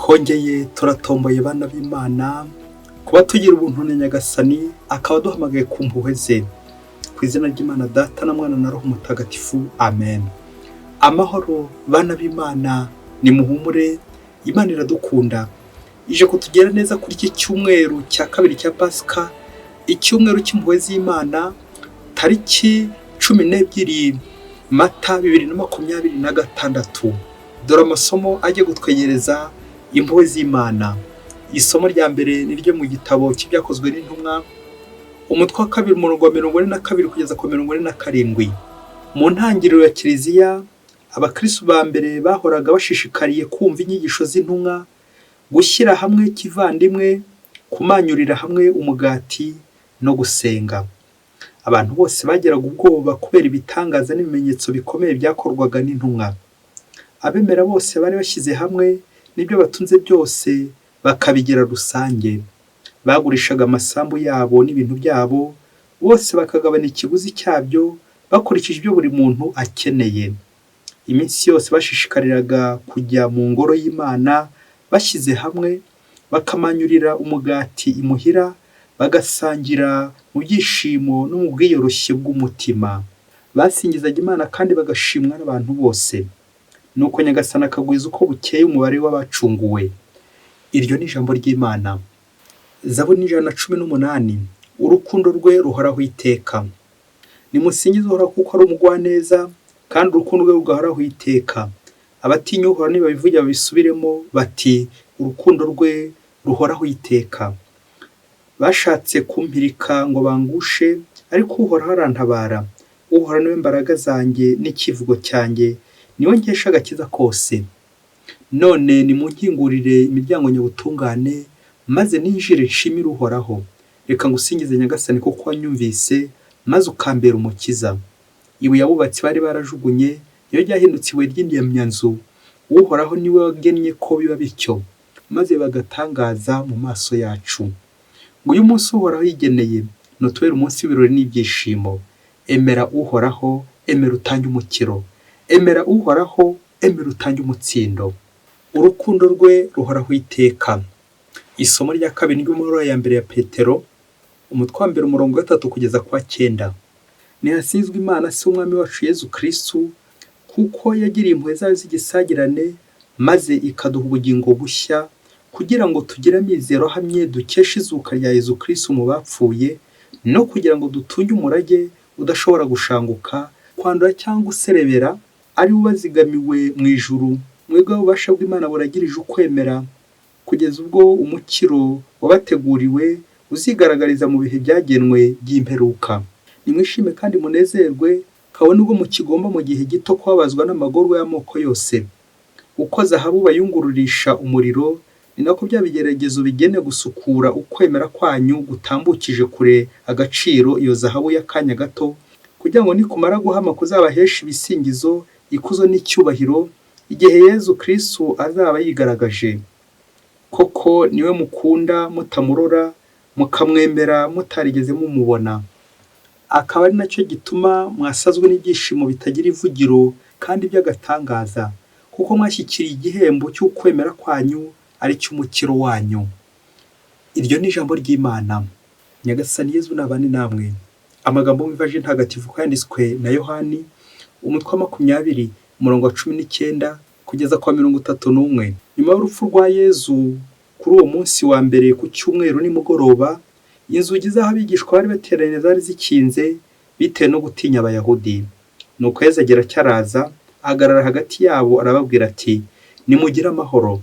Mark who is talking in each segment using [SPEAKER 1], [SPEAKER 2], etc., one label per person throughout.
[SPEAKER 1] twongeye turatomboye bana b'Imana kuba tugira ubuntu na Nyagasani akaba duhamagaye ku mpuhwe ze. Ku izina ry'Imana Data na Mwana na Roho Mutagatifu, amen. Amahoro bana b'Imana, ni muhumure, Imana iradukunda, ije kutugera neza kuri iki cyumweru cya kabiri cya Pasika, icyumweru cy'impuhwe z'Imana, tariki 12 Mata 2026. Dore amasomo ajye gutwegereza impuhwe z'Imana. Isomo rya mbere ni ryo mu gitabo cy'ibyakozwe n'intumwa, umutwe wa 2 umurongo wa 42 kugeza ku 47. Mu ntangiriro ya Kiliziya, abakristo ba mbere bahoraga bashishikariye kumva inyigisho z'intumwa, gushyira hamwe kivandimwe, kumanyurira hamwe umugati no gusenga. Abantu bose bageraga ubwoba kubera ibitangaza n'ibimenyetso bikomeye byakorwaga n'intumwa. Abemera bose bari bashyize hamwe n'ibyo batunze byose bakabigira rusange. Bagurishaga amasambu yabo n'ibintu byabo, bose bakagabana ikiguzi cyabyo bakurikije ibyo buri muntu akeneye. Iminsi yose bashishikariraga kujya mu ngoro y'Imana bashyize hamwe, bakamanyurira umugati imuhira, bagasangira mu byishimo no mu bwiyoroshye bw'umutima. Basingizaga Imana kandi bagashimwa n'abantu bose. Nuko Nyagasani akagwiza uko bukeye umubare w'abacunguwe. Iryo ni ijambo ry'Imana. Zaburi 118. Urukundo rwe ruhoraho iteka. Nimusingize Uhoraho kuko ari umugwaneza, kandi urukundo rwe rugahoraho iteka. Abatinya Uhoraho nibabivuge babisubiremo bati, urukundo rwe ruhoraho iteka. Bashatse kumpirika ngo bangushe, ariko Uhoraho arantabara. Uhoraho niwe mbaraga zanjye n'ikivugo cyanjye, niwe nkesha agakiza kose. None nimunkingurire imiryango nyabutungane, maze ninjire nshimire Uhoraho. Reka ngusingize Nyagasani kuko wanyumvise, maze ukambera umukiza. Ibuye abubatsi bari barajugunye, iyo ryahindutse ibuye ry'imyamyanzu. Uhoraho niwe wagennye ko biba bityo, maze bagatangaza mu maso yacu. Ngo uyu munsi Uhoraho yigeneye, nutubere umunsi w'ibirori n'ibyishimo. Emera Uhoraho, emera utange umukiro. Emera Uhoraho, emera utange umutsindo. Urukundo rwe ruhoraho iteka. Isomo rya kabiri ry'umuriro ya mbere ya Petero, umutwe wa 1 umurongo wa 3 kugeza kwa 9. Nihasizwe Imana se umwami wacu Yezu Kristu, kuko yagiriye impuhwe zayo z'igisagirane, maze ikaduha ubugingo bushya, kugira ngo tugire amizero ahamye dukeshe izuka rya Yezu Kristu mu bapfuye, no kugira ngo dutunge umurage udashobora gushanguka, kwandura cyangwa userebera, ari ubazigamiwe mu ijuru. Mwebwe ububasha bw'Imana buragirije ukwemera, kugeza ubwo umukiro wabateguriwe uzigaragariza mu bihe byagenwe by'imperuka. Nimwishime kandi munezerwe, kabone ubwo mukigomba mu gihe gito kubabazwa n'amagorwa y'amoko yose. Uko zahabu bayungururisha umuriro, ni nako bya bigeragezo bigene gusukura ukwemera kwanyu gutambukije kure agaciro iyo zahabu y'akanya gato, kugira ngo nikumara guhama kuzabahesha ibisingizo, ikuzo n'icyubahiro, igihe Yezu Kristu azaba yigaragaje. Koko niwe mukunda mutamurora, mukamwemera mutarigeze mumubona. Akaba ari nacyo gituma mwasazwe n'ibyishimo bitagira ivugiro kandi by'agatangaza, kuko mwashyikiriye igihembo cy'ukwemera kwanyu, ari cy'umukiro wanyu. Iryo ni ijambo ry'Imana. Nyagasani Yezu nabane namwe. Amagambo mwivaje ntagatifu kwanditswe na Yohani, umutwe wa 20 umurongo wa 19 kugeza kwa 31. Nyuma y'urupfu rwa Yezu, kuri uwo munsi wa mbere ku cyumweru nimugoroba, inzugi z'aho abigishwa bari bateraniye zari zikinze, bitewe no gutinya Abayahudi. Nuko Yezu agera cyaraza, ahagarara hagati yabo arababwira ati, nimugire amahoro.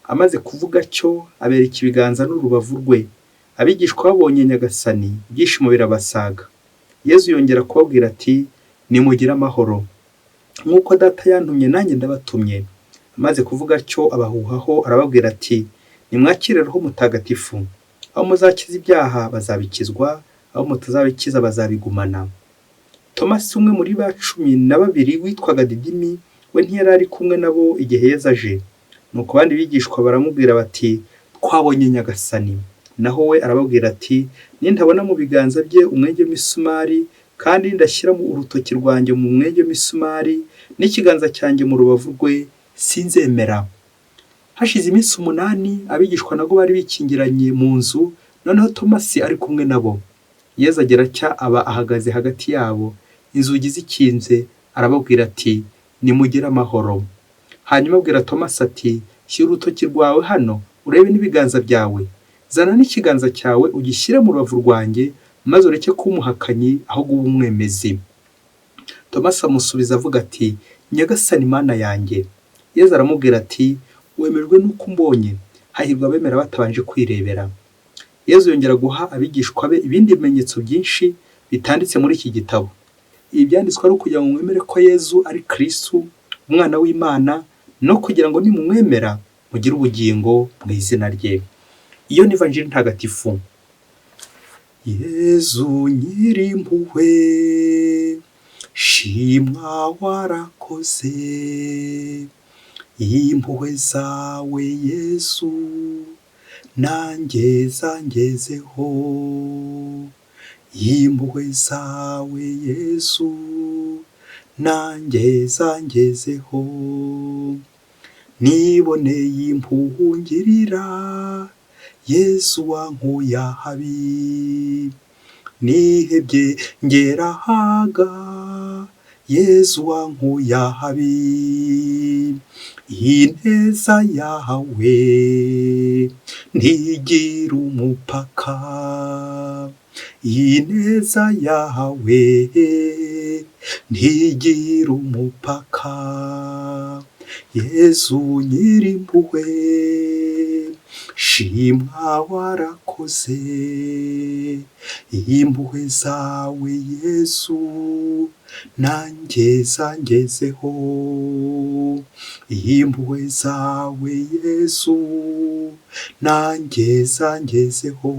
[SPEAKER 1] Amaze kuvuga cyo, abereka ibiganza n'urubavu rwe. Abigishwa babonye Nyagasani, ibyishimo birabasaga. Yezu yongera kubabwira ati, nimugire amahoro. Nk'uko Data yantumye nanjye ndabatumye. Amaze kuvuga cyo abahuhaho arababwira ati, nimwakire Roho Mutagatifu. Aho muzakiza ibyaha bazabikizwa, aho mutazabikiza bazabigumana. Tomasi, umwe muri ba 12 witwaga Didimi, we ntiyari ari kumwe nabo igihe Yezu aje. Nuko abandi bigishwa baramubwira bati, twabonye Nyagasani. Naho we arababwira ati, nintabona mu biganza bye umwenge w'isumari, kandi ndashyira mu urutoki rwanjye mu mwenge w'isumari, n'ikiganza cyanjye mu rubavu rwe, sinzemera. Hashize iminsi 8 abigishwa nabwo bari bikingiranye mu nzu, noneho Tomasi ari kumwe nabo. Yesu agira atya aba ahagaze hagati yabo, inzugi zikinze, arababwira ati nimugire amahoro. Hanyuma abwira Tomasi ati shyira urutoki rwawe hano urebe n'ibiganza byawe, zana n'ikiganza cyawe ugishyire mu rubavu rwanjye, maze ureke kumuhakanyi ahubwo ube umwemezi. Tomasi amusubiza avuga ati Nyagasani Mana yanjye. Yesu aramubwira ati wemejwe n'uko umbonye, hahirwa abemera batabanje kwirebera. Yesu yongera guha abigishwa be ibindi bimenyetso byinshi bitanditse muri iki gitabo. Ibi byanditswe ari ukugira ngo mwemere ko Yesu ari Kristo, umwana w'Imana, no kugira ngo nimumwemera mugire ubugingo mu izina rye. Iyo ni Evanjili ntagatifu. Yesu nyirimpuhwe, shimwa warakoze, impuhwe zawe Yesu nanjye zangezeho, impuhwe zawe Yesu nanjye zangezeho, niboneye impuhwe ungirira Yesu wankuye ahabi, nihebye ngera ahaga Yesu wankuye ahabi, ineza yawe ntigira umupaka, ineza yawe ntigira umupaka. Yesu nyirimpuhwe, shimwa warakoze, impuhwe zawe Yesu nanjye zangezeho, impuhwe zawe Yesu nanjye zangezeho.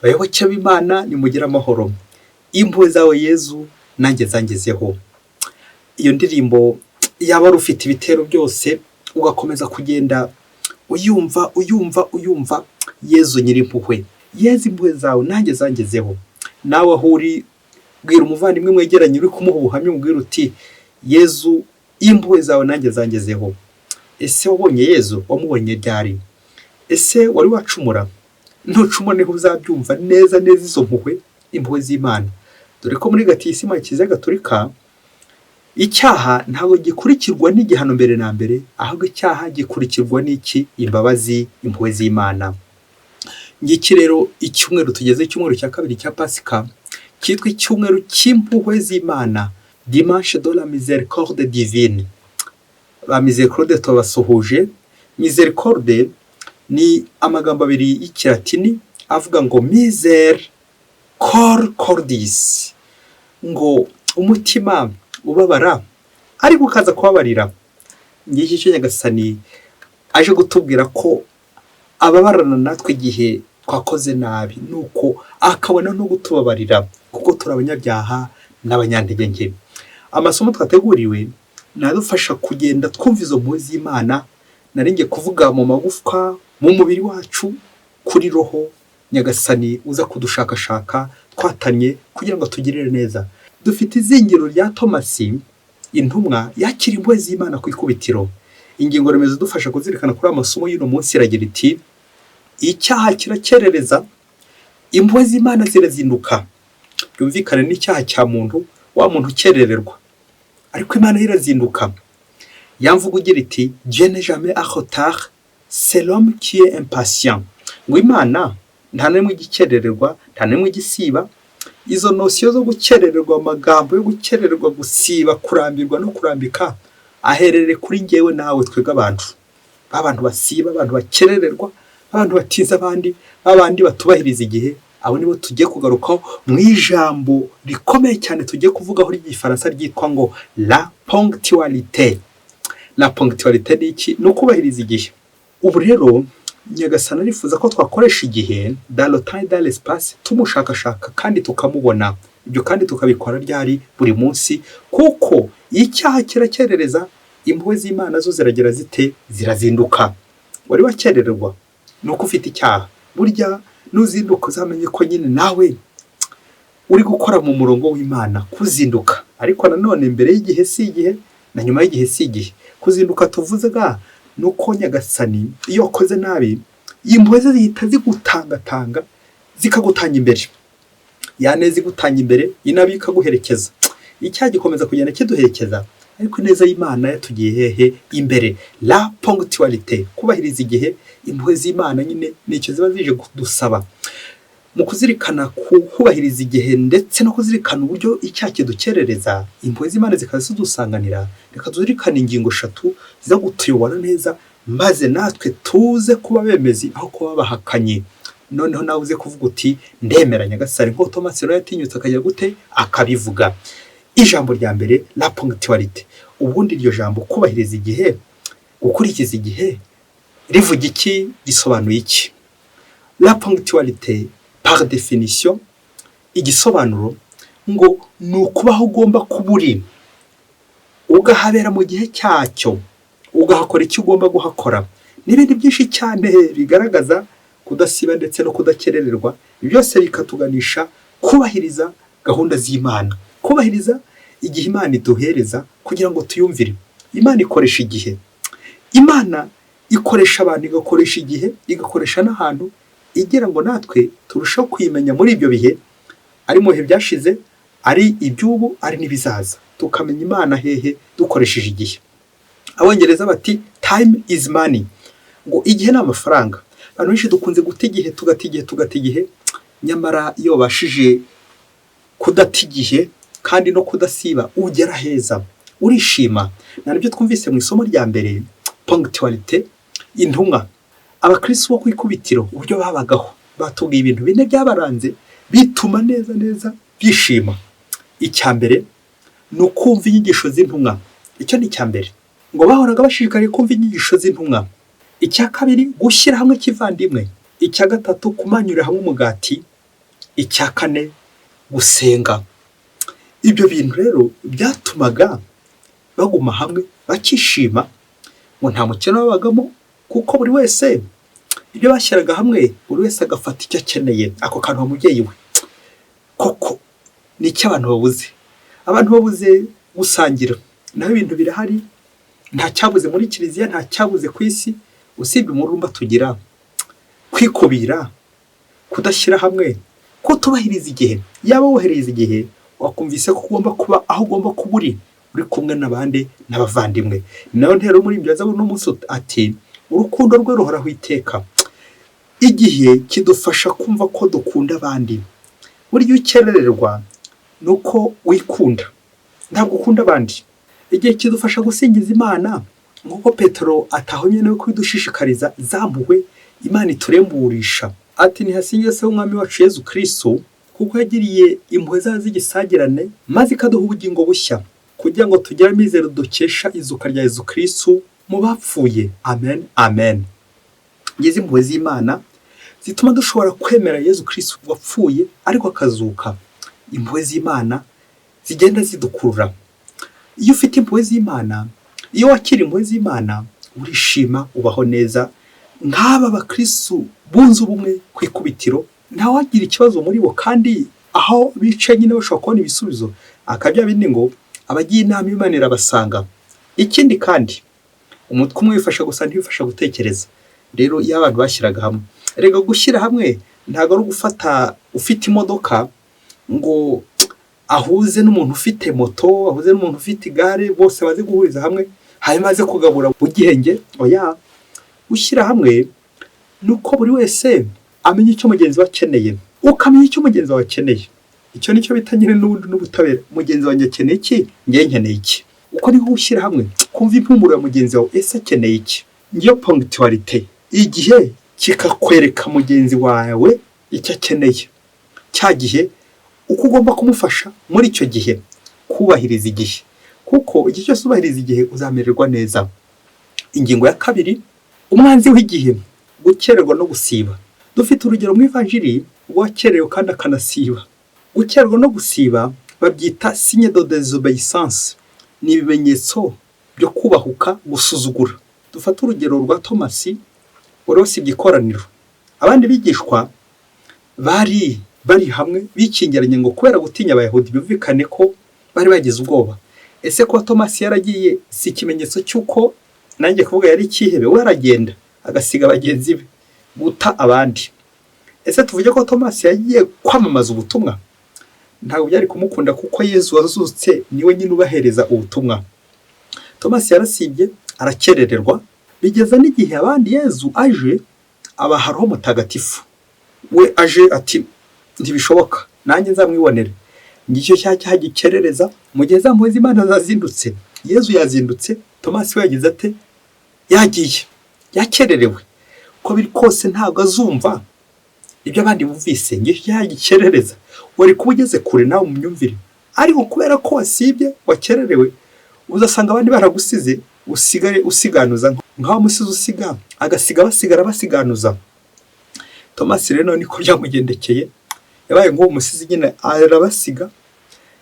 [SPEAKER 1] Bayoboke b'Imana nimugire amahoro, impuhwe zawe Yesu nanjye zangezeho. Iyo ndirimbo yaba ari ufite ibitero byose ugakomeza kugenda uyumva Yesu nyirimpuhwe, Yesu impuhwe zawe nanjye zangezeho. Nawe aho uri bwira umuvandimwe mwegeranye uri kumuha ubuhamya umubwira uti Yesu impuhwe zawe nanjye zangezeho. Ese wabonye Yesu? Wamubonye ryari? Ese wari wacumura? Ntucumura niho uzabyumva neza izo impuhwe z'Imana. Dore ko muri Gatisima ya Kiliziya Gatolika icyaha ntabwo gikurikirwa n'igihano mbere na mbere, ahubwo icyaha gikurikirwa n'iki? Imbabazi, impuhwe z'Imana. Ngiki rero icyumweru tugeze, icyumweru cya kabiri cya Pasika, cyitwa icyumweru cy'impuhwe z'Imana, Dimanche de la Miséricorde Divine. Ba Miséricorde tubasuhuje. Miséricorde ni amagambo abiri y'ikilatini avuga ngo miser cor cordis, ngo umutima ubabara ariko ukaza kubabarira. Ngiki cyo Nyagasani aje gutubwira ko ababarana natwe igihe twakoze nabi, nuko akabona no gutubabarira kuko turi abanyabyaha n'abanyantege nke. Amasomo twateguriwe nadufasha kugenda twumva izo mpuhwe z'Imana, naringe kuvuga mu magufwa, mu mubiri wacu, kuri roho. Nyagasani uza kudushakashaka twatanye kugira ngo tugirire neza. Dufite izingiro rya Tomasi intumwa yakira impuhwe z'Imana ku ikubitiro. Ingingo remezo dufasha kuzirikana kuri amasomo y'uno munsi iragira iti icyaha kirakerereza, impuhwe z'Imana zirazinduka. Byumvikane n'icyaha cya muntu, wa muntu ukerererwa, ariko Imana irazinduka. Yamvuga ugira iti Dieu n'est jamais en retard, c'est l'homme qui est impatient. Ngo Imana nta nemwe igikerererwa, nta nemwe igisiba. Izo nosiyo zo gukerererwa, amagambo yo gukerererwa, gusiba, kurambirwa no kurambika, aherere kuri ngewe nawe, twega abantu basiba, abantu bakerererwa, abantu batiza abandi, abandi batubahiriza igihe. Abo nibo tugiye kugarukaho mu ijambo rikomeye cyane tugiye kuvugaho ry'igifaransa ryitwa ngo la ponctualité. La ponctualité ni iki? Ni ukubahiriza igihe. Ubu rero Nyagasani arifuza ko twakoresha igihe dans le temps et dans l'espace, tumushakashaka kandi tukamubona. Ibyo kandi tukabikora ryari? Buri munsi, kuko icyaha kirakerereza, impuhwe z'Imana zo ziragira zite? Zirazinduka. Wari wakerererwa nuko ufite icyaha, burya nuzinduka uzamenye ko nyine nawe uri gukora mu murongo w'Imana, kuzinduka. Ariko nanone mbere y'igihe si igihe, na nyuma y'igihe si igihe. Kuzinduka tuvuze nuko Nyagasani iyo wakoze nabi impuhwe ze zihita zigutangatanga zikagutanga imbere, yaneza igutanga imbere, inabi ikaguherekeza. Icyaha gikomeza kugenda kiduherekeza, ariko neza y'Imana yatugiye hehe imbere. La ponctualité, kubahiriza igihe. Impuhwe z'Imana nyine nicyo ziba zije kudusaba mu kuzirikana kubahiriza igihe ndetse no kuzirikana uburyo icyaha kidukerereza. Impuhwe z'Imana zikaza zidusanganira, reka tuzirikane ingingo 3 ziza kutuyobora neza, maze natwe tuze kuba bemezi aho kuba bahakanye. Noneho nawe uze kuvuga uti ndemera Nyagasani, nko Thomas rero yatinyutse akajya gute akabivuga. Ijambo rya mbere la ponctualité. Ubundi iryo jambo kubahiriza igihe, gukurikiza igihe, rivuga iki, risobanuye iki? La ponctualité par définition, igisobanuro ngo ni ukubaho ugomba kuba uri, ugahabera mu gihe cyacyo, ugahakora icyo ugomba guhakora. N'ibindi byinshi cyane bigaragaza kudasiba ndetse no kudakerererwa. Byose bikatuganisha kubahiriza gahunda z'Imana, kubahiriza igihe Imana iduhereza kugira ngo tuyumvire. Imana ikoresha igihe, Imana ikoresha abantu, igakoresha igihe, igakoresha n'ahantu, igira ngo natwe turushaho kwimenya muri ibyo bihe, ari mu bihe byashize, ari iby'ubu, ari n'ibizaza. Tukamenya Imana hehe dukoresheje igihe. Abongereza bati time is money, ngo igihe ni amafaranga. Abantu benshi dukunze guta igihe, tugata igihe, nyamara iyo bashije kudata igihe kandi no kudasiba ugera heza, urishima. Nabyo twumvise mu isomo rya mbere, ponctualité. Intumwa, abakristo bo kwikubitiro uburyo babagaho, batubwiye ibintu bine byabaranze bituma neza bishima. Icya mbere ni ukumva inyigisho z'intumwa. Icyo ni icya mbere, ngo bahoraga bashishikariye kumva inyigisho z'intumwa. Icya kabiri, gushyira hamwe kivandimwe. Icya gatatu, kumanyurira hamwe umugati. Icya kane, gusenga. Ibyo bintu rero byatumaga baguma hamwe bakishima, ngo nta mukino babagamo, kuko buri wese ibyo bashyiraga hamwe, buri wese agafata icyo akeneye. Ako kantu umubyeyi we koko ni icyo abantu babuze. Abantu babuze gusangira. Naho ibintu birahari, nta cyabuze muri kiliziya, nta cyabuze ku isi, usibye umurumba tugira, kwikubira, kudashyira hamwe, kutubahiriza igihe. Yaba wohereza igihe, wakumvise ko ugomba kuba aho ugomba kuba uri kumwe n'abandi n'abavandimwe. Nayo ntero muri ibyo azabo n'umunsi ati urukundo rwe ruhoraho iteka. Igihe kidufasha kumva ko dukunda abandi. Burya ukerererwa nuko wikunda, ntabwo ukunda abandi. Igihe kidufasha gusingiza Imana, nk'uko Petero atahomye no kwidushishikariza zambuwe Imana ituremburisha. Ati ntihasingize se umwami wacu Yesu Kristo, kuko yagiriye impuhwe zazo z'igisagirane, maze ikaduha ubugingo bushya, kugira ngo tugire amizero dukesha izuka rya Yesu Kristo mu bapfuye. Amen, amen. Ngeze impuhwe z'Imana zituma dushobora kwemera Yesu Kristo wapfuye ariko akazuka. Impuhwe z'Imana zigenda zidukurura. Iyo ufite impuhwe z'Imana, iyo wakira impuhwe z'Imana, urishima, ubaho neza. Nk'aba bakristo bunze ubumwe kwikubitiro, ntawagira ikibazo muri bo, kandi aho bicaye nyine bashobora kubona ibisubizo. Akabya bindi ngo abagiye inama Imana irabasanga. Ikindi kandi umutwe umwe wifasha gusa ntiwifasha gutekereza. Rero iyo abantu bashyiraga hamwe, rega gushyira hamwe ntago ari gufata ufite imodoka ngo ahuze n'umuntu ufite moto, ahuze n'umuntu ufite igare, bose baze guhuriza hamwe hanyuma aze kugabura bugihenge. Oya, ushyira hamwe nuko buri wese amenya icyo mugenzi we akeneye, ukamenya icyo mugenzi wawe akeneye. Icyo nicyo bita nyine n'ubundi n'ubutabera. Mugenzi wanjye akeneye iki, njye nkeneye iki. Uko niko gushyira hamwe, kumva impumuro ya mugenzi wawe, ese akeneye iki. Ngiyo ponctualité, igihe kikakwereka mugenzi wawe icyo akeneye, cya gihe uko ugomba kumufasha muri icyo gihe. Kubahiriza igihe, kuko igihe cyose ubahiriza igihe uzamererwa neza. Ingingo ya kabiri, umwanzi w'igihe, gukererwa no gusiba. Dufite urugero mu Ivanjiri wakerewe kandi akanasiba. Gukererwa no gusiba babyita signe de désobéissance, ni ibimenyetso byo kubahuka, gusuzugura. Dufata urugero rwa Thomas wari wasibye ikoraniro. Abandi bigishwa bari hamwe bikingiranye ngo kubera gutinya Abayahudi, bivukane ko bari bagize ubwoba. ese kuba Tomasi yaragiye si ikimenyetso cy'uko nanjye kuvuga yari ikihebe, we aragenda agasiga bagenzi be guta abandi. Ese tuvuge ko Tomasi yagiye kwamamaza ubutumwa? Ntabwo byari kumukunda kuko Yezu wazutse niwe nyine ubahereza ubutumwa. Tomasi yarasibye arakerererwa, bigeza n'igihe abandi Yezu aje abaha Roho Mutagatifu. We aje ati ntibishoboka, nanjye nzamwibonere. Ngicyo cyaha gikerereza mu gihe za mpuhwe z'Imana zazindutse. Yezu yazindutse, Tomasi we yagize ate? Yagiye, yakererewe. Ko biri kose ntabwo azumva ibyo abandi bumvise. Ngicyo cyaha gikerereza, wari kuba ugeze kure nawe mu myumvire, ariko kubera ko wasibye wakererewe, uzasanga abandi baragusize, usigare usiganuza nk'aho umusizi usiga agasiga basigara basiganuza. Tomasi rero niko byamugendekeye, yabaye nk'uwo musizi nyine arabasiga,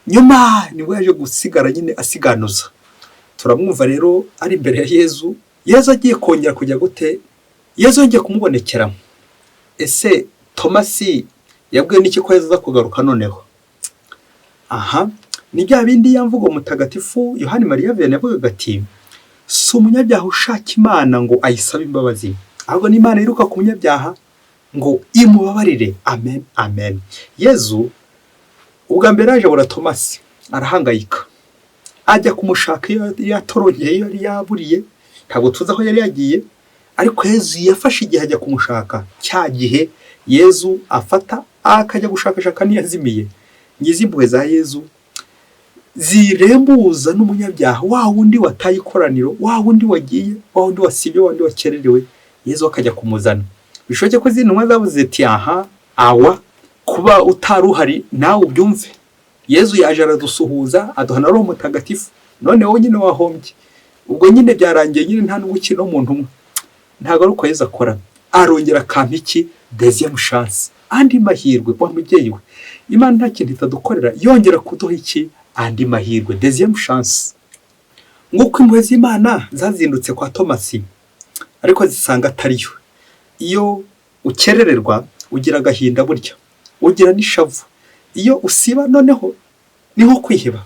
[SPEAKER 1] nyuma nibwo yaje gusigara nyine asiganuza. Turamwumva rero ari imbere ya Yezu. Yezu agiye kongera kujya gute? Yezu yongeye kumubonekera. Ese Tomasi yabwiwe n'iki ko Yezu aza kugaruka noneho? Aha, ni bya bindi yamvugo Mutagatifu Yohani Mariya Vianney yavugaga ati, si umunyabyaha ushaka Imana ngo ayisabe imbabazi, ahubwo n'Imana yiruka ku munyabyaha ngo imubabarire. Amen, amen. Yezu ubwa mbere aje abura Tomasi, arahangayika, ajya kumushaka iyo yatorongeye, iyo yari yaburiye, ntabwo tuzi aho yari yagiye, ariko Yezu yafashe igihe ajya kumushaka. Cya gihe Yezu afata akajya gushakashaka ntiyazimiye. Ngize impuhwe za Yezu zirembuza n'umunyabyaha, wa wundi wataye ikoraniro, wa wundi wagiye, wa wundi wasibye, wa wundi wakererewe, Yezu akajya kumuzana. Bishoboke ko zino ntumwa zavuze ati aha awa kuba utaruhari nawe ubyumve. Yezu yaje aradusuhuza, aduha na Roho Mutagatifu, none wowe nyine wahombye. Ubwo nyine byarangiye nyine nta n'ubukino mu ntumwa. Ntabwo ari uko Yezu akora. Arongera akampa iki? Deuxième chance, andi mahirwe. Wa mubyeyi we, Imana nta kintu itadukorera, yongera kuduha iki? Andi mahirwe, deuxième chance. Nguko impuhwe z'Imana zazindutse kwa Tomasi, ariko zisanga atariyo. Iyo ukerererwa ugira agahinda burya, ugira n'ishavu. Iyo usiba noneho niho kwiheba.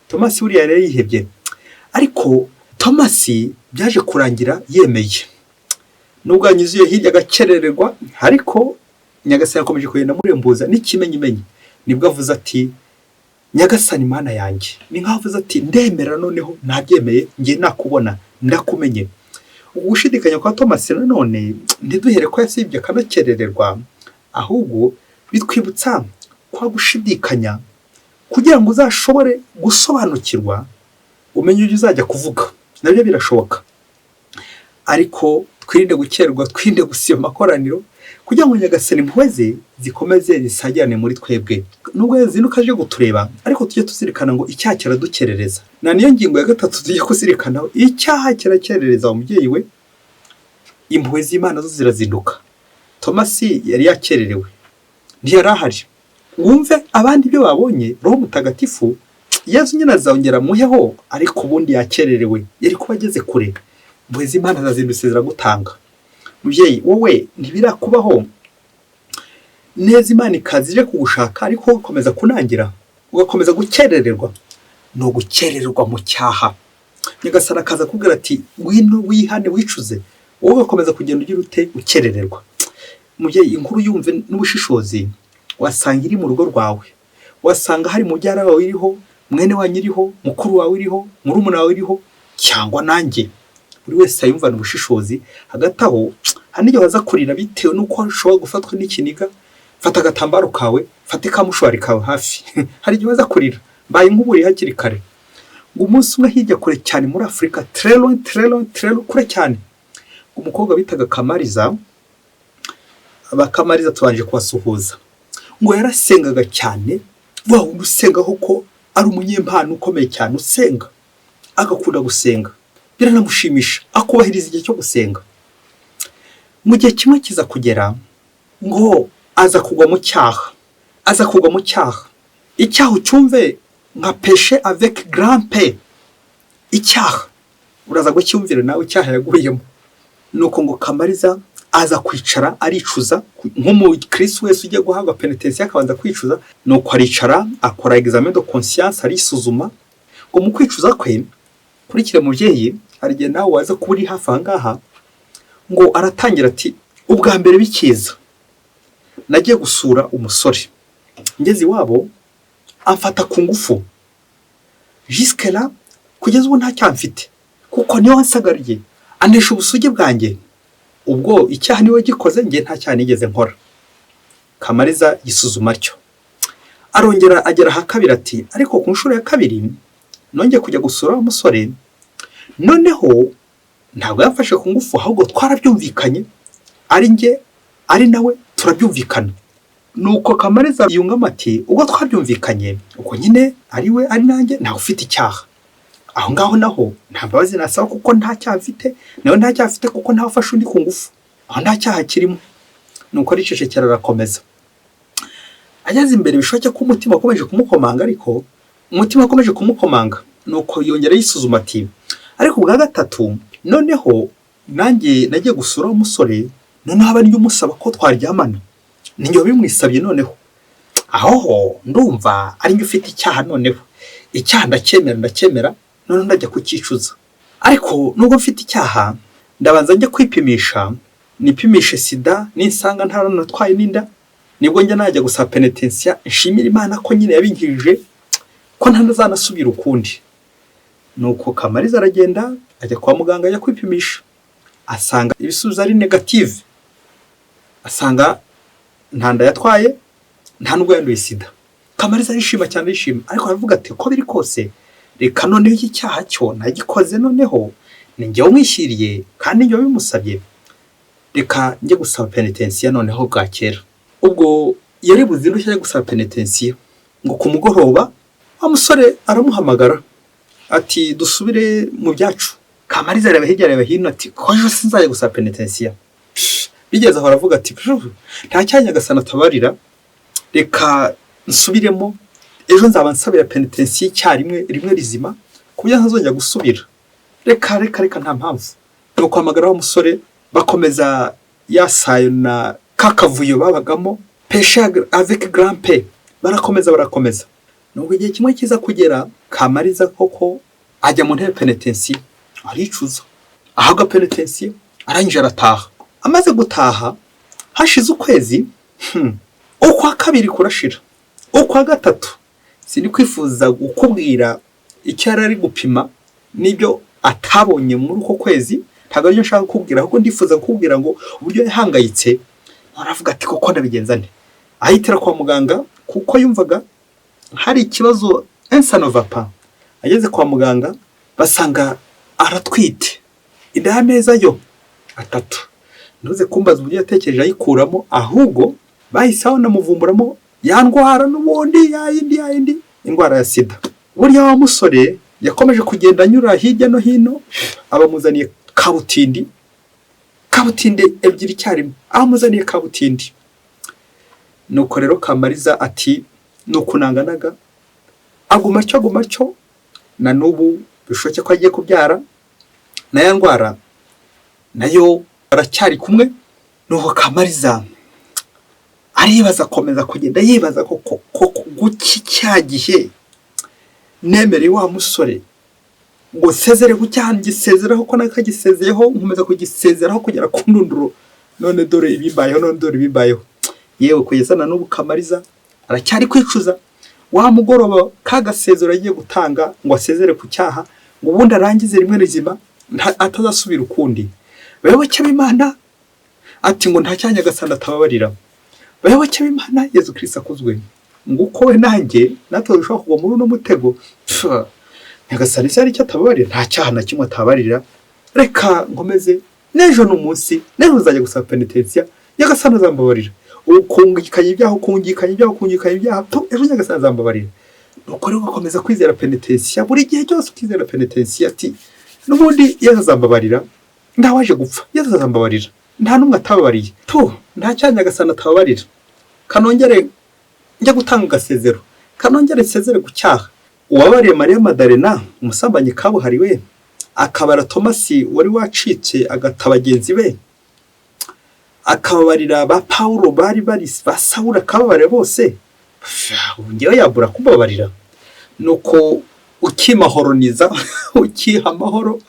[SPEAKER 1] Tomasi buriya yari yihebye, ariko Tomasi byaje kurangira yemeye. Nubwo anyuzuye hirya agakerererwa, ariko Nyagasani yakomeje kugenda murembuza n'ikimenyimenyi. Nibwo avuze ati, Nyagasani Mana yanjye. Ni nkaho avuze ati, ndemera noneho nabyemeye, ngiye nakubona, ndakumenye. Ugushidikanya kwa Tomasi nanone ntiduhere ko yasibye akanakerererwa, ahubwo bitwibutsa kwa gushidikanya kugira ngo uzashobore gusobanukirwa, umenye ibyo uzajya kuvuga. Nabyo birashoboka, ariko twirinde gukererwa, twirinde gusiba amakoraniro, kugira ngo Nyagasani impuhwe ze zikomeze zisagirane muri twebwe. Nubwo yazinduka aje gutureba, ariko tujye tuzirikana ngo icyaha kiradukerereza. Na niyo ngingo ya gatatu tujye kuzirikana, icyaha kirakerereza umubyeyi we, impuhwe z'Imana zo zirazinduka. Tomasi yari yakererewe, ntiyari ahari. Wumve abandi ibyo babonye, Roho Mutagatifu Yezu nyine azongera muheho, ariko ubundi yakererewe, yari kuba ageze kure. Impuhwe z'Imana zazindutse ziragutanga. Mubyeyi wowe ntibirakubaho neza Imana ikazije kugushaka, ariko ugakomeza kunangira, ugakomeza gukerererwa? No gukererwa mu cyaha. Nyagasani akaza kubwira ati, ngwino wihane wicuze, wowe ugakomeza kugenda ugira ute? Ukerererwa. Mubyeyi, inkuru yumve n'ubushishozi, wasanga iri mu rugo rwawe, wasanga hari mubyara wawe iriho, mwene wanyu iriho, mukuru wawe iriho, murumuna wawe iriho, cyangwa nanjye. Buri wese ayumvana ubushishozi. Hagati aho hari n'igihe waza kurira bitewe n'uko ushobora gufatwa n'ikiniga. Fata agatambaro kawe, fata ikamushwari kawe hafi. Hari igihe waza kurira, mbaye nk'uburi hakiri kare. Ngo umunsi umwe hirya kure cyane muri Afurika, très loin kure cyane, umukobwa bitaga Kamariza, abakamariza tubanje kubasuhuza, ngo yarasengaga cyane, wa wundi usengaho ko ari umunyempano ukomeye cyane, usenga agakunda gusenga, biranamushimisha, akubahiriza igihe cyo gusenga. Mu gihe kimwe kiza kugera ngo aza kugwa mu cyaha. Icyaha ucyumve nka péché avec grand P. Icyaha uraza gucyumvira nawe icyaha yaguyemo. Nuko ngo Kamariza aza kwicara aricuza, nk'umukristo wese ugiye guhabwa penitence akabanza kwicuza. Nuko aricara akora examen de conscience, arisuzuma, ngo mu kwicuza kwe kurikire mubyeyi hari igihe nawe waza kuba uri hafi aha ngaha ngo aratangira ati ubwa mbere bikiza nagiye gusura umusore ngeze iwabo amfata ku ngufu jusque là kugeza ubu nta cyaha mfite kuko niyo wansagariye anesha ubusugi bwanjye ubwo icyaha niwe gikoze njye nta cyaha nigeze nkora. Kamariza yisuzuma atyo arongera agera ha kabiri ati ariko ku nshuro ya kabiri nongeye kujya gusura umusore noneho ntabwo yafashe ku ngufu ahubwo twarabyumvikanye ari njye ari nawe turabyumvikana. Nuko Kamariza yungama ati ubwo twabyumvikanye uko nyine ari we ari nanjye ntawe ufite icyaha. Aho ngaho naho nta mbabazi nasaba kuko nta cyaha mfite nawe nta cyaha afite kuko nta ufashe undi ku ngufu aho nta cyaha kirimo. Nuko ricecekera arakomeza ageze imbere bishoboke ko umutima ukomeje kumukomanga ariko umutima ukomeje kumukomanga nuko yongera yisuzuma ati ariko ubwa gatatu noneho nanjye nagiye gusura umusore noneho aba ari umusaba ko twaryamana ninjye bimwisabye noneho aho ndumva ari njye ufite icyaha noneho icyaha ndacyemera none ndajya kukicuza ariko nubwo mfite icyaha ndabanza njye kwipimisha nipimishe sida ninsanga ntaranatwaye n'inda nibwo njya najya gusaba penitensiya nshimira Imana ko nyine yabinkirije ko ntazanasubira ukundi. Nuko Kamariza aragenda ajya kwa muganga ajya kwipimisha asanga ibisubizo ari negative asanga nta nda yatwaye nta nubwo yanduye sida. Kamariza arishima cyane ariko aravuga ati ko biri kose reka noneho iki cyaha cyo nagikoze noneho ninjye umwishyiriye kandi njye bimusabye reka njye gusaba penitensiya noneho bwakera. Ubwo yari buzindushye gusaba penitensiya ngo ku mugoroba umusore aramuhamagara ati dusubire mu byacu. Kamariza areba hirya areba hino ati ko ejo sinzaye gusaba penitensiya. Bigeze aho aravuga ati nta cyanya gasana tabarira reka nsubiremo ejo nzaba nsabira penitensiya icyarimwe rimwe rizima kubyo ntazongera gusubira reka nta mpamvu. Nuko hamagara umusore bakomeza yasayo na kakavuyo babagamo pesha avec grand P barakomeza nubwo igihe kimwe kiza kugera Kamariza koko ajya mu ntebe penitensiya aricuza ahaga penitensiya arangije arataha. Amaze gutaha hashize ukwezi ukwa kabiri kurashira ukwa gatatu sindi kwifuza gukubwira icyo ari gupima nibyo atabonye muri uko kwezi ntabwo aryo nshaka kukubwira ahubwo ndifuza kukubwira ngo uburyo yahangayitse aravuga ati koko ndabigenza nte ahitira kwa muganga kuko yumvaga hari ikibazo ensanova. Ageze kwa muganga basanga aratwite inda y'amezi yo 3 ntuze kumbaza uburyo yatekereje ayikuramo ahubwo bahise banamuvumburamo yandwara n'ubundi yayindi indwara ya sida. Burya wa musore yakomeje kugenda anyura hirya no hino abamuzaniye kabutindi ebyiri cyarimo amuzaniye kabutindi. Nuko rero Kamariza ati nukunanganaga aguma cyo na nubu bishoke ko agiye kubyara na ya ndwara nayo aracyari kumwe. Nuko Kamariza aribaza komeza kugenda yibaza ko guki cyagihe nemere wa musore ngo sezere gucyangisezeraho ko nakagisezeyeho nkomeza kugisezeraho kugera ku ndunduro none dore ibimbayeho yewe kugeza na n'ubu Kamariza aracyari kwicuza wa mugoroba kagasezero agiye gutanga ngo asezere ku cyaha ngo ubundi arangize rimwe rizima atazasubira ukundi. Bayoboke b'Imana ati ngo nta cyanya gasana tababarira bayoboke b'Imana Yesu Kristo akuzwe ngo uko we nanjye natwe dushobora kugwa muri no mutego nyagasani se ari cyo tababarira nta cyaha na kimwe tababarira reka ngomeze nejo n'umunsi nejo uzajya gusaba penitensiya nyagasani azambabarira ukungikanye ibyaha ejo nyagasani azambabarira. Nuko rero gukomeza kwizera penitensiya buri gihe cyose ukizera penitensiya ati n'ubundi Yesu azambabarira ndawaje gupfa Yesu azambabarira nta numwe atababariye nta cyanya gasana tababarira kanongere njya gutanga gasezero kanongere sezere ku cyaha. Uwabariye Maria Madalena umusambanyi kabuhariwe akabara Tomasi wari wacitse agatabagenzi be akababarira ba Paulo bari ba Saula akababarira bose ngewe yabura kubabarira. Nuko ukimahoroniza ukiha amahoro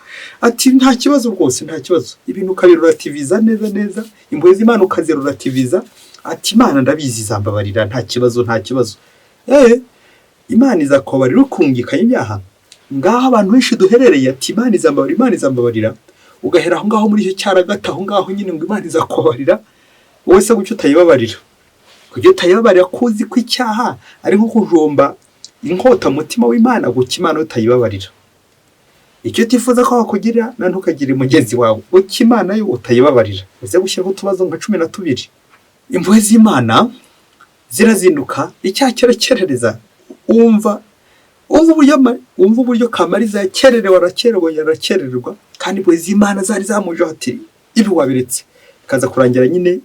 [SPEAKER 1] ati nta kibazo rwose, nta kibazo, ibintu ukabirurativiza neza neza, impuhwe z'Imana ukazirurativiza ati Imana ndabizi izambabarira, nta kibazo, nta kibazo. Imana izakubabarira ukungikanya ibyaha. Ngaho abantu benshi duherereye ati Imana izambabarira, Imana izambabarira, ugahera aho ngaho muri icyo cyaragata aho ngaho nyine ngo Imana izakubabarira, wowe se gucyo utayibabarira, kujya utayibabarira kuzi ko icyaha ari nko kujomba inkota mutima w'Imana, guca Imana utayibabarira. Icyo utifuza ko wakugirira na ntukagire mugenzi wawe, guca Imana yo utayibabarira. Uze gushyiraho utubazo nka 12. Impuhwe z'Imana zirazinduka, icyaha kirakerereza. Umva uburyo Kamariza yakererewe, arakererwa, kandi impuhwe z'Imana zari zamuje ati ibi wabiretse, kaza kurangira nyine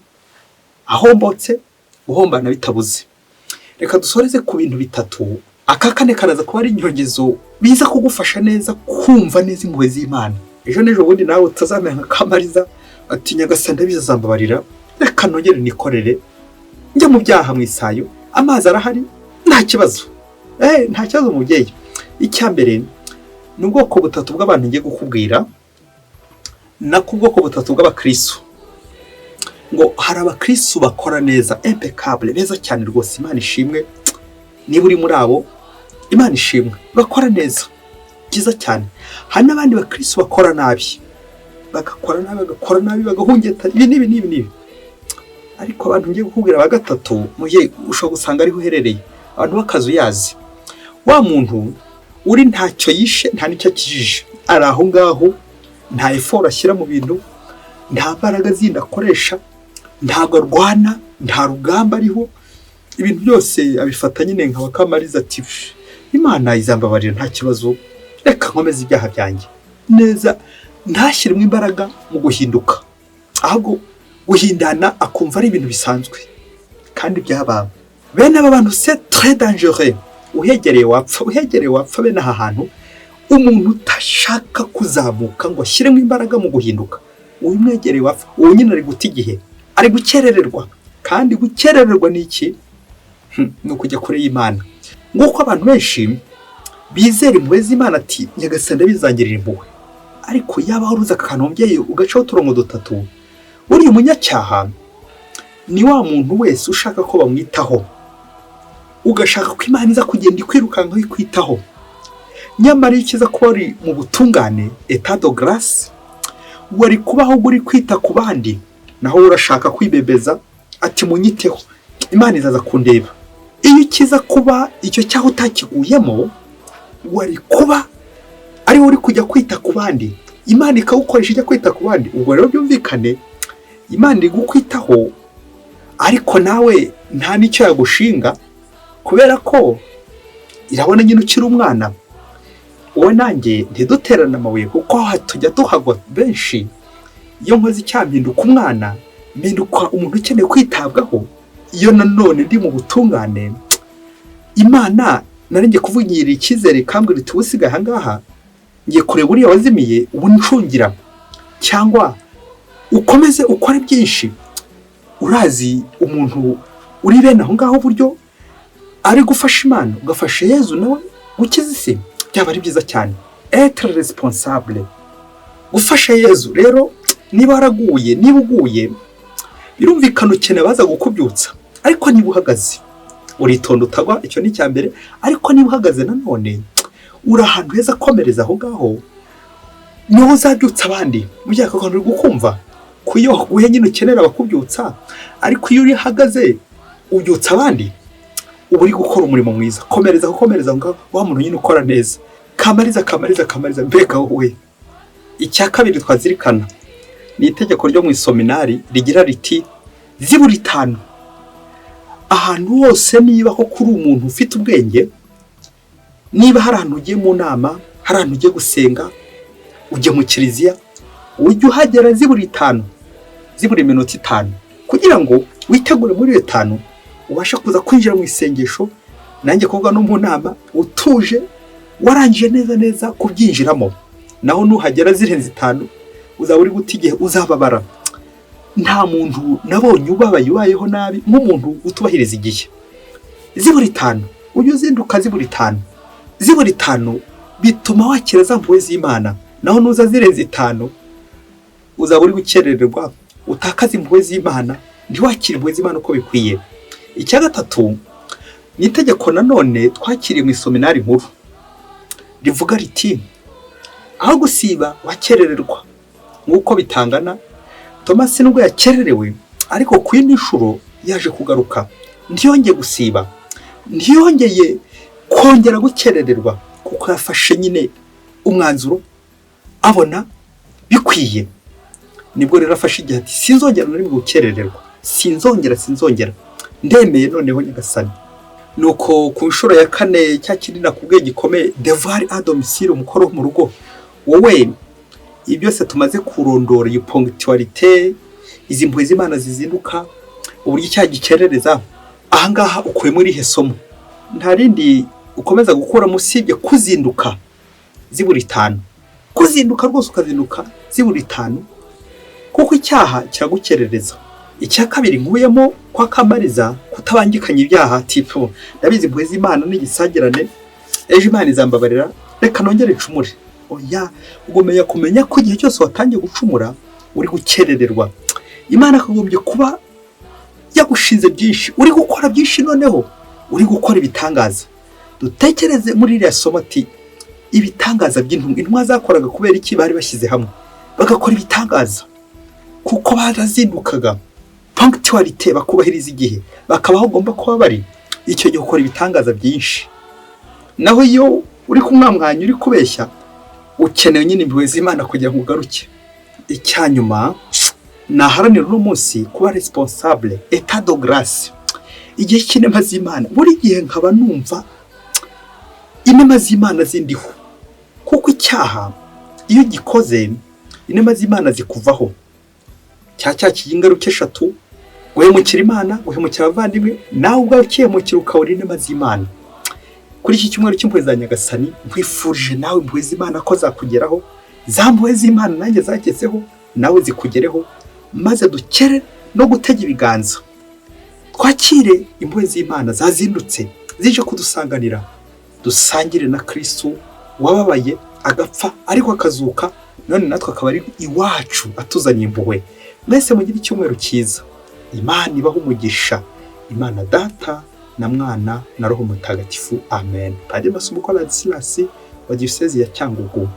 [SPEAKER 1] ahombotse, uhombana bitabuze. Reka dusoreze ku bintu bitatu. Aka kane karaza kuba ari inyongezo biza kugufasha neza kumva neza impuhwe z'Imana. Ejo n'ejo bundi nawe utazamera nka Kamariza ati Nyagasani ndabizi azambabarira, reka nongere nikorere njya mu byaha mu isayo, amazi arahari, nta kibazo. Nta kibazo mubyeyi. Icyambere ni ubwoko butatu bw'abantu ngiye gukubwira, na kubwoko butatu bw'abakristo. Ngo hari abakristo bakora neza, impeccable, beza cyane rwose, Imana ishimwe. Niba uri muri abo, Imana ishimwe, bakora neza, byiza cyane. Hari n'abandi bakristo bakora nabi, bagakora nabi, bagahungeta ibi. Ariko abantu ngiye gukubwira ba gatatu, mujye ushobora gusanga ariho uherereye, abantu bakazuyazi. Wa muntu uri ntacyo yishe, nta nicyo akijije, ari aho ngaho, nta effort ashyira mu bintu, nta mbaraga zindi akoresha, ntabwo arwana, nta rugamba ariho, ibintu byose abifata nyine nka Kamariza ati Imana izambabarira, nta kibazo, reka nkomeze ibyaha byanjye neza, ntashyiremo imbaraga mu guhinduka, ahubwo guhindana akumva ari ibintu bisanzwe kandi byababa. Bene aba bantu c'est très dangereux. Uhegereye wapfa bene aha hantu. Umuntu utashaka kuzamuka ngo ashyiremo imbaraga mu guhinduka, uyu mwegereye wapfa, uwo nyine ari guta igihe, ari gukerererwa. Kandi gukerererwa ni iki? Ni ukujya kure y'Imana. Nguko abantu benshi bizera impuhwe z'Imana ati Nyagasani ndabizangirira impuhwe, ariko yaba waruza akantu mubyeyi ugacaho uturongo dutatu, uriya umunyacyaha ni wa muntu wese ushaka ko bamwitaho, ugashaka ko Imana iza kugenda ikwirukankaho ikwitaho. Nyamara iyo ukiza kuba uri mu butungane, état de grâce, wari kubaho uri kwita ku bandi, naho urashaka kwibebeza ati munyiteho, Imana izaza kundeba. Iyo ukiza kuba icyo cyaho utakiguyemo, wari kuba ari uri kujya kwita ku bandi, Imana ikawukoresha ijya kwita ku bandi. Ubwo rero byumvikane, Imana iri gukwitaho, ariko nawe nta nicyo yagushinga, kubera ko irabona nyine ukiri umwana. Uwe nanjye ntiduterana amabuye, kuko tujya tuhagwa benshi. Iyo nkoze icyaha mpinduka umwana, mpinduka umuntu ukeneye kwitabwaho. Iyo nanone ndi mu butungane, Imana nari ngiye kuvugira icyizere kambwira iti usigaye aha ngaha, ngiye kureba uriya wazimiye ubu ncungira, cyangwa ukomeze ukore byinshi. Urazi umuntu uri bene aho ngaho buryo ari gufasha Imana, ugafasha Yezu nawe gukiza isi, byaba ari byiza cyane. Être responsable, gufasha Yezu. Rero niba waraguye, niba uguye, birumvikana ukeneye baza gukubyutsa, ariko niba uhagaze uritonda utagwa, icyo ni cyambere. Ariko niba uhagaze nanone uri ahantu heza, komereza aho ngaho, niho uzabyutsa abandi. Mujya ko uri gukumva kuyo guhe nyine ukenera abakubyutsa, ariko iyo uri hagaze ubyutsa abandi, uba uri gukora umurimo mwiza. Komereza ngo wa muntu nyine ukora neza. Kamariza mbega wowe. Icya kabiri twazirikana ni itegeko ryo mu isominari rigira riti ziburi 5. Ahantu hose niba ko kuri umuntu ufite ubwenge, niba hari ahantu ugiye mu nama, hari ahantu ugiye gusenga, ujye mu kiliziya, ujye uhagera ziburi 5, ziburi minota 5, kugira ngo witegure muri iyo 5 ubasha kuza kwinjira mu isengesho, nanjye kuvuga no mu nama utuje, warangije neza kubyinjiramo. Naho nuhagera zirenze 5 uzaba uri gutigihe, uzababara. Nta muntu nabonye ubayeho nabi nk'umuntu utubahiriza igihe. Ziburi 5 ujye uzinduka, ziburi 5 bituma wakira za mpuhwe z'Imana. Naho nuza zirenze 5 uzaba uri gukerererwa, utakaza impuhwe z'Imana, ntiwakira impuhwe z'Imana uko bikwiye. Icya gatatu ni itegeko nanone twakiriye mu isominari nkuru rivuga riti aho gusiba wakerererwa nk'uko bitangana. Thomas nubwo yakererewe ariko ku yindi nshuro yaje kugaruka, ntiyongeye gusiba, ntiyongeye kongera gukerererwa, kuko yafashe nyine umwanzuro abona bikwiye. Nibwo rero afashe igihe ati sinzongera nari gukerererwa, sinzongera ndemeye noneho Nyagasani. Nuko ku nshuro ya 4 cya kindi nakubwiye gikomeye, devoir à domicile, umukoro mu rugo. Wowe ibi byose tumaze kurondora, iyi ponctualité, izi mpuhwe z'Imana zizinduka, uburyo cyagikerereza, ahangaha ukuye muri ihe somo. Nta rindi ukomeza gukora musibye kuzinduka ziburi 5, kuzinduka rwose ukazinduka ziburi 5, kuko icyaha kiragukerereza. Icya kabiri nkuyemo kwa kamariza, kutabangikanya ibyaha, tipo ndabizi impuhwe z'Imana n'igisagirane, ejo Imana izambabarira, reka nongere ncumure. Oya, ugomeye kumenya ko igihe cyose watangiye gucumura uri gukerererwa. Imana akagombye kuba yagushinze byinshi, uri gukora byinshi, noneho uri gukora ibitangaza. Dutekereze muri iriya somo ati ibitangaza by'intumwa zakoraga kubera iki? Bari bashyize hamwe bagakora ibitangaza, kuko barazindukaga, punctualité, bakubahiriza igihe, bakabaho ugomba kuba bari. Icyo gihe ukora ibitangaza byinshi. Naho iyo uri kumwamwanya, uri kubeshya, ukeneye nyine impuhwe z'Imana kugira ngo ugaruke. Icyanyuma naharanira uno munsi kuba responsable, état de grâce. Igihe cy'inema z'Imana, buri gihe nkaba numva inema z'Imana zindiho, kuko icyaha iyo gikoze inema z'Imana zikuvaho. Cya kingaruke 3: guhemukira Imana, guhemukira abavandimwe, nawe ubwawe ukihemukira ukabura inema z'Imana. Kuri iki cyumweru cy'impuhwe za Nyagasani, nkwifurije nawe impuhwe z'Imana ko zakugeraho, za mpuhwe z'Imana nanjye zagezeho, nawe zikugereho, maze dukere no gutega ibiganza, twakire impuhwe z'Imana zazindutse zije kudusanganira, dusangire na Kristo wababaye agapfa ariko akazuka, none natwe akaba ari iwacu atuzanye impuhwe. Mwese mugire icyumweru cyiza. Imana ibaho umugisha. Imana Data na Mwana na Roho Mutagatifu. Amen. Padiri Masumbuko Ladislas wa Diocese ya Cyangugu.